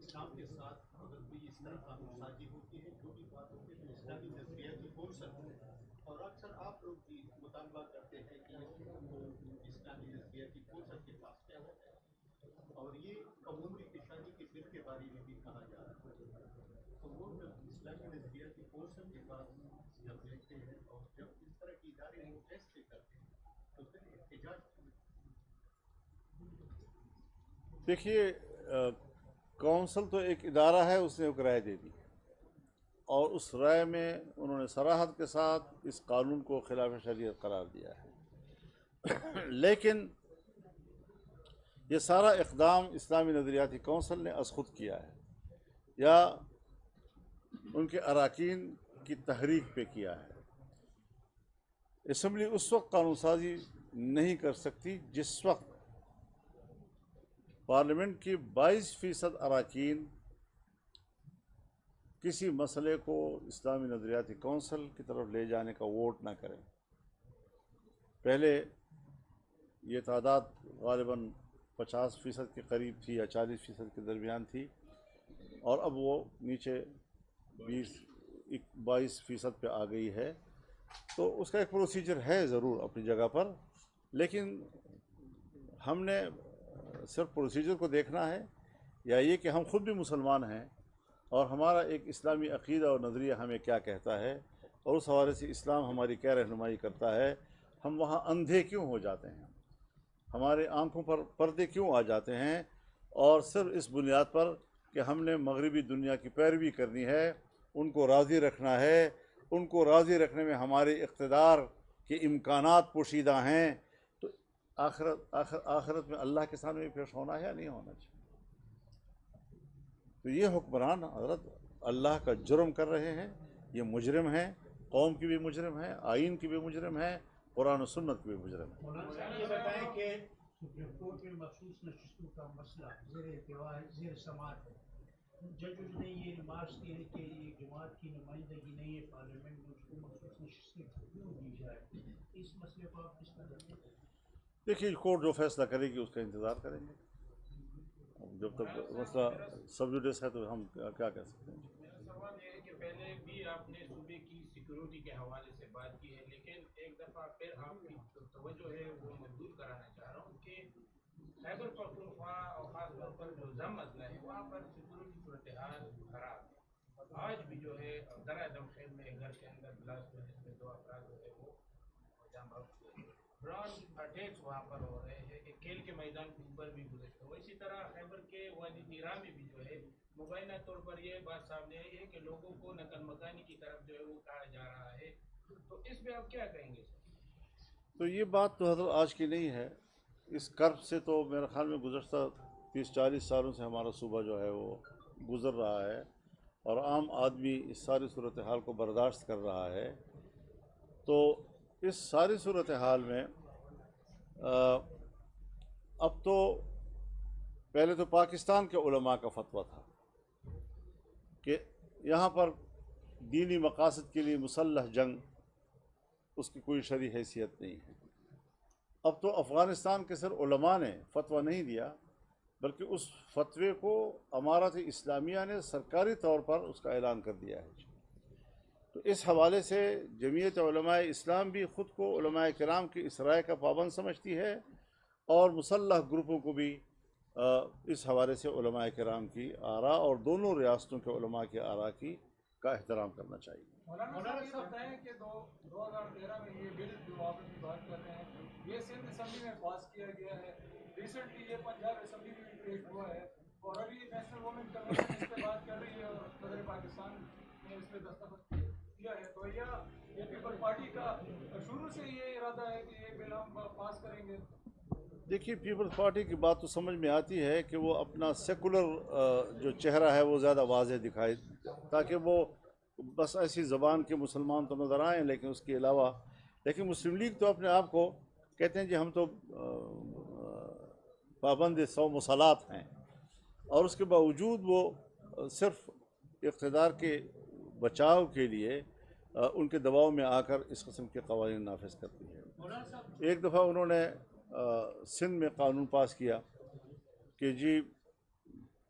اسلام کے ساتھ اگر کوئی اس طرح قانون سازی ہوتی ہے جو بھی بات ہوتی ہے تو اسلامی نظریاتی کونسل اور اکثر آپ لوگ بھی مطالبہ کرتے ہیں کہ وہ اسلامی نظریاتی کونسل کے پاس کیا ہوتا ہے اور یہ عمومی اتحادی کے بل کے بارے میں بھی کہا جا رہا ہے تو وہ جب اسلامی نظریاتی کونسل کے پاس جب دیکھتے ہیں اور جب اس طرح کے ادارے وہ فیصلے کرتے ہیں تو پھر احتجاج دیکھیے، کونسل تو ایک ادارہ ہے، اس نے ایک رائے دے دی اور اس رائے میں انہوں نے صراحت کے ساتھ اس قانون کو خلاف شریعت قرار دیا ہے لیکن یہ سارا اقدام اسلامی نظریاتی کونسل نے از خود کیا ہے یا ان کے اراکین کی تحریک پہ کیا ہے۔ اسمبلی اس وقت قانون سازی نہیں کر سکتی جس وقت پارلیمنٹ کی 22% اراکین کسی مسئلے کو اسلامی نظریاتی کونسل کی طرف لے جانے کا ووٹ نہ کریں۔ پہلے یہ تعداد غالباً 50% کے قریب تھی یا 40% کے درمیان تھی اور اب وہ نیچے 22% پہ آ گئی ہے۔ تو اس کا ایک پروسیجر ہے ضرور اپنی جگہ پر، لیکن ہم نے صرف پروسیجر کو دیکھنا ہے یا یہ کہ ہم خود بھی مسلمان ہیں اور ہمارا ایک اسلامی عقیدہ اور نظریہ ہمیں کیا کہتا ہے اور اس حوالے سے اسلام ہماری کیا رہنمائی کرتا ہے۔ ہم وہاں اندھے کیوں ہو جاتے ہیں، ہمارے آنکھوں پر پردے کیوں آ جاتے ہیں، اور صرف اس بنیاد پر کہ ہم نے مغربی دنیا کی پیروی کرنی ہے، ان کو راضی رکھنا ہے، ان کو راضی رکھنے میں ہمارے اقتدار کے امکانات پوشیدہ ہیں، تو آخرت میں اللہ کے سامنے بھی پیش ہونا ہے یا نہیں ہونا چاہیے۔ تو یہ حکمران حضرت اللہ کا جرم کر رہے ہیں، یہ مجرم ہیں، قوم کی بھی مجرم ہیں، آئین کی بھی مجرم ہیں، قرآن و سنت کی بھی مجرم ہیں۔ مولانا صاحب یہ بتائیں کہ سپریم کورٹ میں مخصوص نشستوں کا مسئلہ زیر سماعت ہے، ججز نے یہ ریمارکس کیے ہیں کہ یہ جماعت کی نمائندگی نہیں ہے پارلیمنٹ میں، اس کو مخصوص نشستیں کیوں دی جائے، اس مسئلے کو آپ کس طرح دیکھتے ہیں؟ دیکھیے، کورٹ جو فیصلہ کرے گی اس کا انتظار کریں گے، جب تک مسئلہ سب جوڈیس ہے تو ہم کیا کہہ سکتے ہیں۔ میرا سوال یہ ہے کہ پہلے بھی آپ نے صوبے کی سیکورٹی کے حوالے سے بات کی ہے، لیکن ایک دفعہ پھر آپ کی توجہ ہے وہ مبذول کرانا چاہ رہا ہوں کہ خیبر پختونخوا اور خاص طور پر جو ضم مسئلہ ہے وہاں پر سیکورٹی صورتحال خراب ہے۔ آج بھی جو ہے درہ دمخیل میں گھر کے اندر بلاسٹ ہونے سے 2 افراد جو ہے وہ جام بحق ہوئے۔ ڈرون اٹیکس وہاں پر ہو رہے ہیں کہ کھیل کے میدان کے اوپر بھی گزشتہ ہوا۔ اسی طرح خیبر کے وادی نیرا میں بھی جو ہے مبینہ طور پر یہ بات سامنے آئی ہے کہ لوگوں کو نقل مکانی کی طرف جو ہے وہ کہا جا رہا ہے، تو اس میں آپ کیا کہیں گے؟ تو یہ بات تو حضرت آج کی نہیں ہے، اس کرب سے تو میرے خیال میں گزشتہ 30-40 سالوں سے ہمارا صوبہ جو ہے وہ گزر رہا ہے اور عام آدمی اس ساری صورتحال کو برداشت کر رہا ہے۔ تو اس ساری صورتحال میں اب تو پہلے تو پاکستان کے علماء کا فتویٰ تھا کہ یہاں پر دینی مقاصد کے لیے مسلح جنگ اس کی کوئی شرعی حیثیت نہیں ہے۔ اب تو افغانستان کے صرف علماء نے فتویٰ نہیں دیا بلکہ اس فتوے کو امارت اسلامیہ نے سرکاری طور پر اس کا اعلان کر دیا ہے۔ تو اس حوالے سے جمعیت علماء اسلام بھی خود کو علماء کرام کی اس رائے کا پابند سمجھتی ہے اور مسلح گروپوں کو بھی اس حوالے سے علماء کرام کی آراء اور دونوں ریاستوں کے علماء کی آراء کا احترام کرنا چاہیے۔ مولانا صاحب یہ بتائیں کہ 2013 میں یہ بل جو آپ کی بات کر رہے ہیں یہ سندھ اسمبلی میں پاس کیا گیا ہے، ریسنٹلی یہ پنجاب اسمبلی میں بھی پیش ہوا ہے اور ابھی نیشنل وومن کمیشن اس پہ بات کر رہی ہے اور صدر پاکستان نے اس پہ دستخط کیا ہے۔ تو یہ پیپل پارٹی کا شروع سے یہ ارادہ ہے کہ یہ بل ہم پاس کریں گے؟ دیکھیے، پیپلز پارٹی کی بات تو سمجھ میں آتی ہے کہ وہ اپنا سیکولر جو چہرہ ہے وہ زیادہ واضح دکھائے تاکہ وہ بس ایسی زبان کے مسلمان تو نظر آئیں، لیکن اس کے علاوہ لیکن مسلم لیگ تو اپنے آپ کو کہتے ہیں جی ہم تو پابند 100 مسالات ہیں، اور اس کے باوجود وہ صرف اقتدار کے بچاؤ کے لیے ان کے دباؤ میں آ کر اس قسم کے قوانین نافذ کرتی ہے۔ ایک دفعہ انہوں نے سندھ میں قانون پاس کیا کہ جی